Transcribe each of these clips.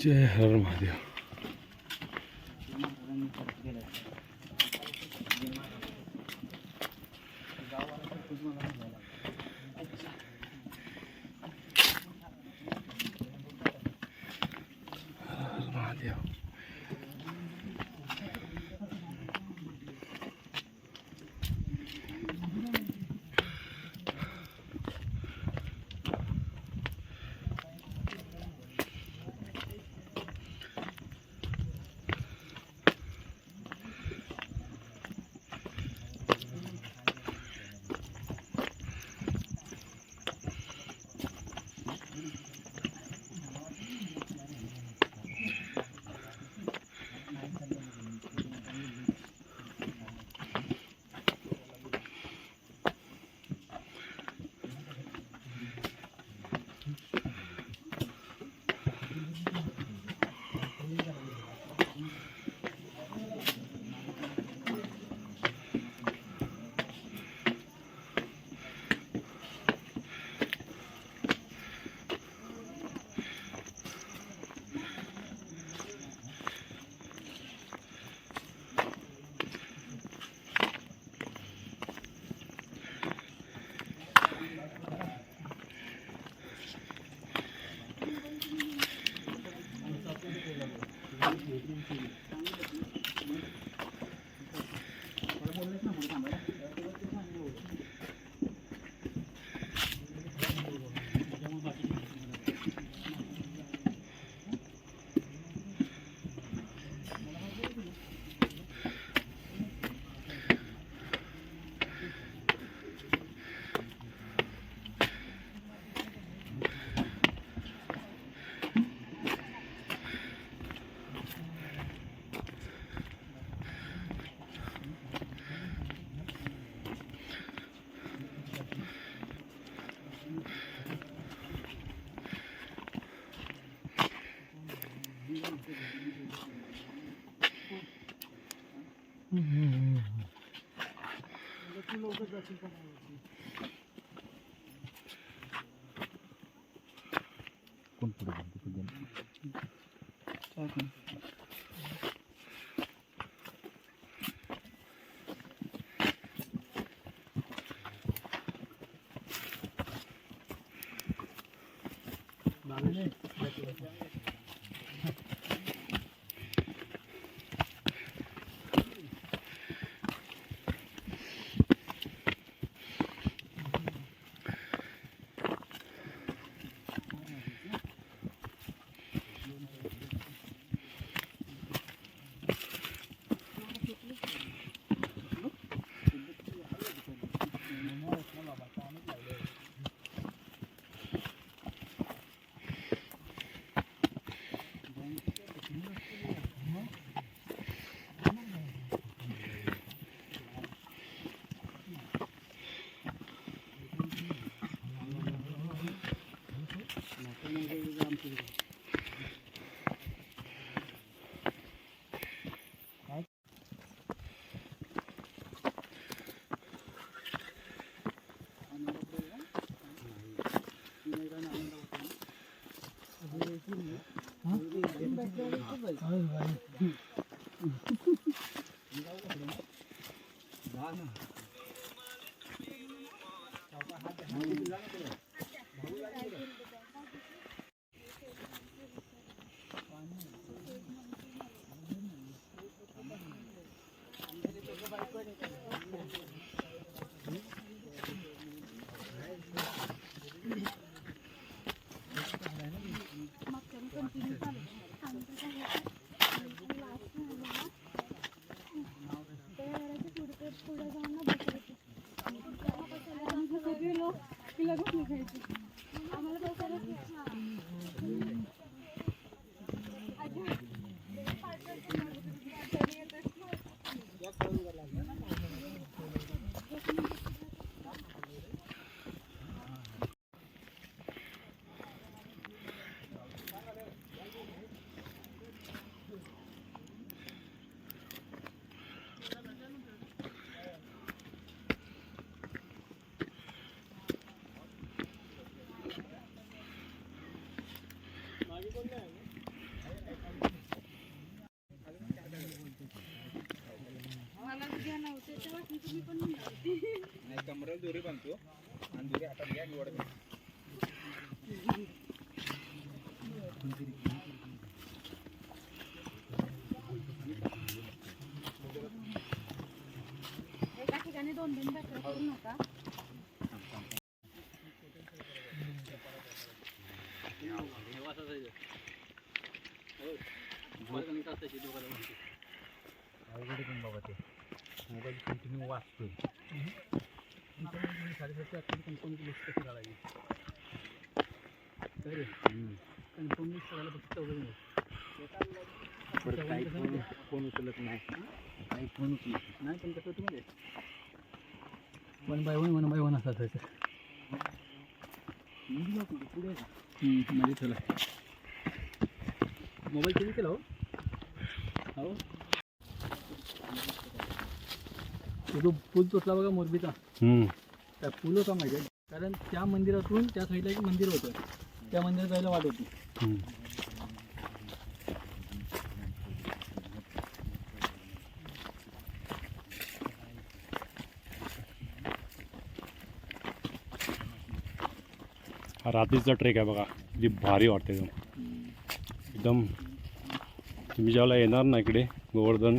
जय हर महादेव. महादेव. कोण पुढे पुढे जाऊन ना कमरेला दोरी बांधतो आणि दोरी हातात घ्या निवड. एका ठिकाणी 2-2 बॅटऱ्या करू नका. अवघड पण बाबा ते मोबाईल कंटिन्यू वाचतोय. साडेसातशे अठ्ठावीस कन्फर्म लिस्ट कशी काढायची कन्फर्म लिस्ट करायला फक्त काही फोन उचलत नाही. काही फोन उचलत नाही. पण कसं तुम्ही 1 by 1 असतात त्याचं पुढे मध्ये चला. मोबाईल किती केला हो? तो पूल तुटला बघा मोरबीचा. त्या पूल होता माहिती आहे, कारण त्या मंदिरातून त्या साईडला एक मंदिर होतं. त्या मंदिरात जायला वाट होती. हा रात्रीचा ट्रेक आहे बघा, किती भारी वाटते एकदम. एकदम तुम्ही ज्यावेळेला येणार ना इकडे गोवर्धन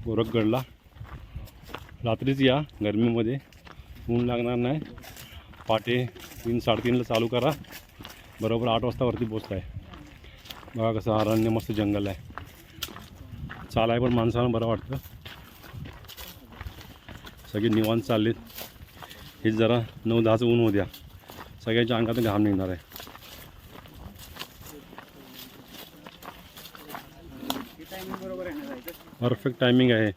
गोरखगडला, रात्रीच या. गरमीमध्ये ऊन लागणार नाही. पहाटे 3-3:30ला चालू करा, बरोबर 8 वाजता वरती पोचत आहे. बघा कसं अरण्य मस्त जंगल आहे. चालाय पण माणसाला बरं वाटतं. सगळे निवांत चाललेत. हे जरा 9-10चं ऊन होऊ द्या, सगळ्यांच्या अंगातून घाम निघणार आहे. बरोबर आहे ना? परफेक्ट टायमिंग आहे.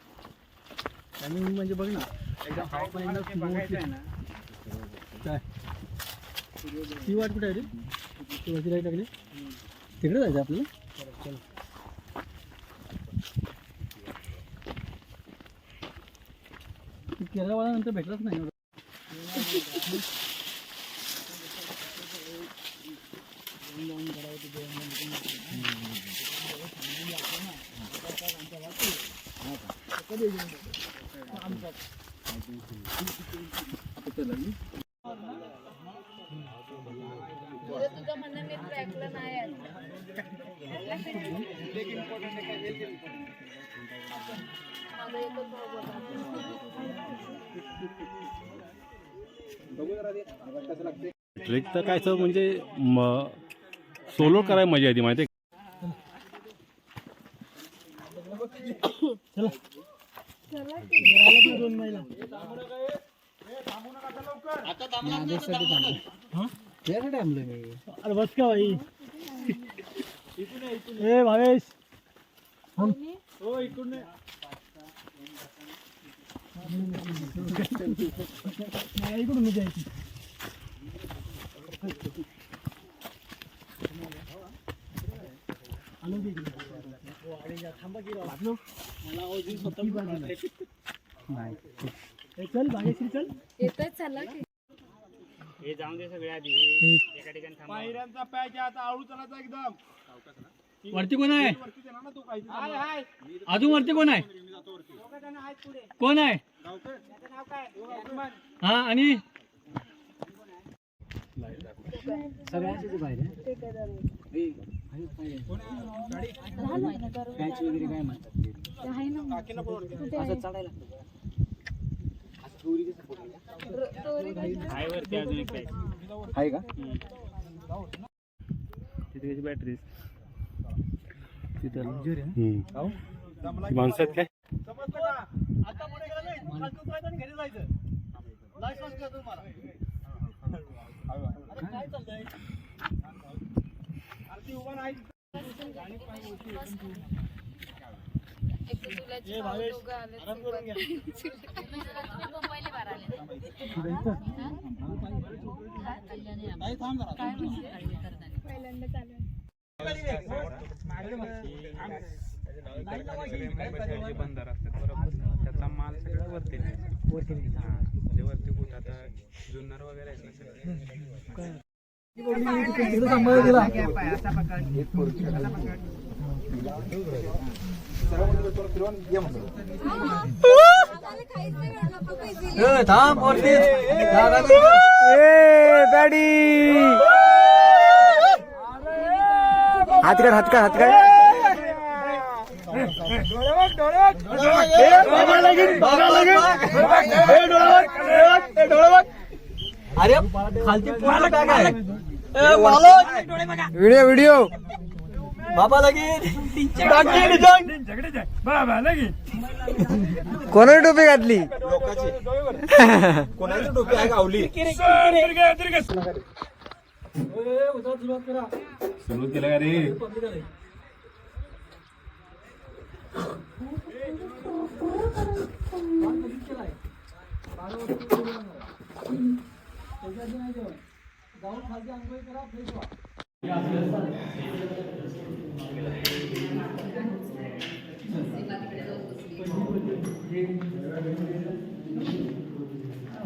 टायमिंग म्हणजे बघ ना, एकदम हवा पण एकदम स्मूथ आहे ना. काय ती वाट कुठे आहे रे? ती वरती लाईट लागली, तिकडे जायचं आपल्याला. चल केरळवाला नंतर भेटलाच नाही एवढं. तुझं म्हणणं मी ऐकलं नाही. ट्रेक तर कायचं म्हणजे सोलो करायला मजा येते माहिती आहे. अरे बस का भाई. ए भावेश हो इकडून इकडून जायची. थांबा की चल भावेश चल येतोय. चला की हे जाऊन दे सगळे आधी एका ठिकाणी थांबा. पायऱ्यांचा पॅच आता आळू चलायचा एकदम. वरती कोण आहे? अजून वरती कोण आहे? कोण आहे? हा आणि आहे का तिथे बॅटरी तिथं माणसं आहेत काय? बंदर असतात बरोबर, त्याचा माल सगळं वरती म्हणजे वरती कुठं आता जुन्नर वगैरे आहेत ना सगळं. थांब वरती. हात काढ हात काढ हात काढ. अरे खालती पूर्ण बॅग आहे. व्हिडिओ व्हिडिओ बाबा लगीन कोणाची टोपी घातली. कोणाची टोपी आहे गावली सुरू केलं का रे.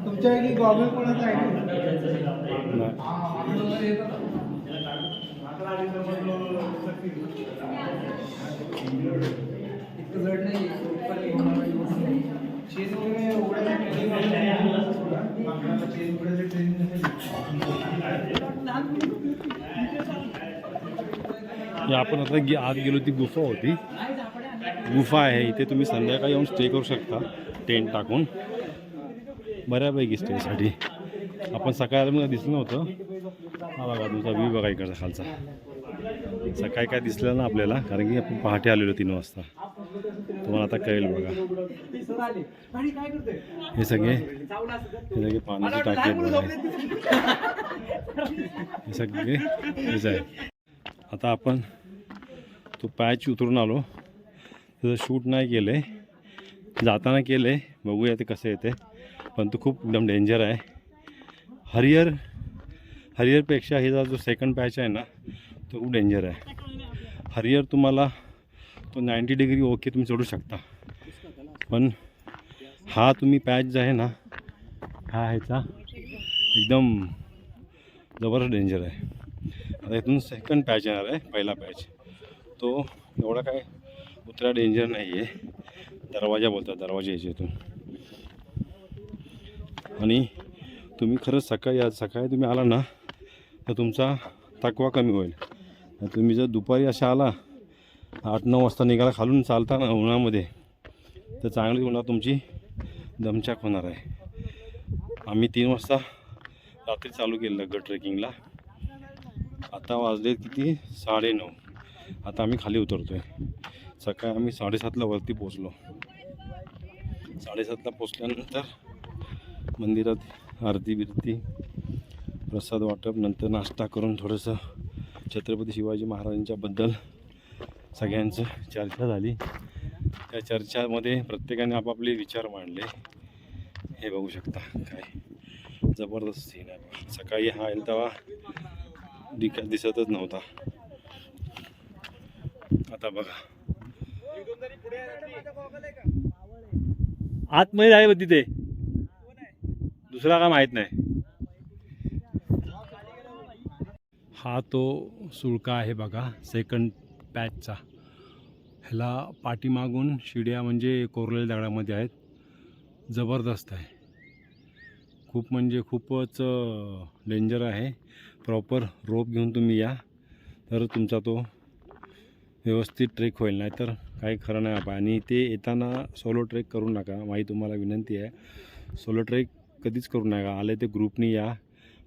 तुमच्या गॉगल कोणाचा आहे आपण आता आत गेलो ती गुफा होती. गुफा आहे इथे. तुम्ही संध्याकाळी येऊन स्टे करू शकता टेंट टाकून. बऱ्यापैकी स्टेसाठी. आपण सकाळी मला दिसलं नव्हतं. हा बघा तुमचा व्ह्यू बघा इकडचा खालचा. सकाळी काय दिसलं ना आपल्याला, कारण की आपण पहाटे आलेलो 3 वाजता. तुम्हाला आता कळेल बघा. हे सगळे पाण्याचे टाके हे सगळे हेच आहे. आता आपण तो पॅच उतरून आलो. त्याचं शूट नाही केलं आहे, जाताना केलं आहे. बघूया ते कसं येते. पण तो खूप एकदम डेंजर आहे. हरियरपेक्षा हे जो सेकंड पॅच आहे ना तो खूप डेंजर आहे. हरियर तुम्हाला तो 90 डिग्री ओके तुम्ही चढू शकता. पण हा तुम्ही पॅच जो आहे ना हा ह्याचा एकदम जबरदस्त डेंजर आहे. आता इथून सेकंड पॅच येणार आहे. पहिला पॅच तो एवढा काय उतरा डेंजर नाही आहे. दरवाजा बोलतात, दरवाजा यायचे इथून. आणि तुम्ही खरंच सकाळी तुम्ही आला ना तर तुमचा थकवा कमी होईल. तुम्ही जर दुपारी अशा आला 8-9 वाजता निघाला खालून चालताना उन्हामध्ये तर चांगली उन्हात तुमची दमछाक होणार आहे. आम्ही 3 वाजता रात्री चालू केलं गड ट्रेकिंगला. आता वाजले किती 9:30. आता आम्ही खाली उतरतो आहे. सकाळी आम्ही 7:30ला वरती पोचलो. 7:30ला पोचल्यानंतर मंदिरात आरती बिरती प्रसाद वाटप, नंतर नाश्ता करून थोडंसं छत्रपती शिवाजी महाराजांच्याबद्दल सगळ्यांचं चर्चा झाली. त्या चर्चामध्ये प्रत्येकाने आपापले विचार मांडले. हे बघू शकता काय जबरदस्त सीन आहे. सकाळी हा येईल तेव्हा दिसतच नव्हता. आता बघा आतमध्ये आहे बघ तिथे. दुसरा काय माहीत नाही. हा तो सुळका आहे बघा सेकंड पॅचचा. ह्याला पाठीमागून शिड्या म्हणजे कोरलेल्या दगडामध्ये आहेत. जबरदस्त आहे. खूप म्हणजे खूपच डेंजर आहे. प्रॉपर रोप घेऊन तुम्ही या तर तुमचा तो व्यवस्थित ट्रेक होईल. नाहीतर काही खरं नाही आपण. आणि ते येताना सोलो ट्रेक करू नका. माझी तुम्हाला विनंती आहे. सोलो ट्रेक कधीच करू नका. आले ते ग्रुपनी या.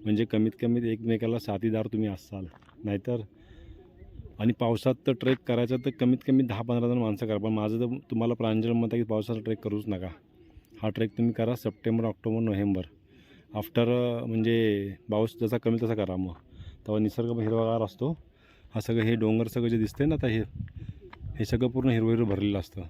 म्हणजे कमीत कमी एकमेकाला साथीदार तुम्ही असाल. नाहीतर आणि पावसात तर ट्रेक करायचा तर कमीत कमी 10-15 जण माणसं करा. पण माझं तर तुम्हाला प्रांजळ मत आहे की पावसाचा ट्रेक करूच नका. हा ट्रेक तुम्ही करा सप्टेंबर, ऑक्टोबर, नोव्हेंबर आफ्टर म्हणजे पाऊस जसा कमी तसा करा. मग तेव्हा निसर्ग हिरवागार असतो. हा सगळं हे डोंगर सगळं जे दिसतंय ना आता हे सगळं पूर्ण हिरवं भरलेलं असतं.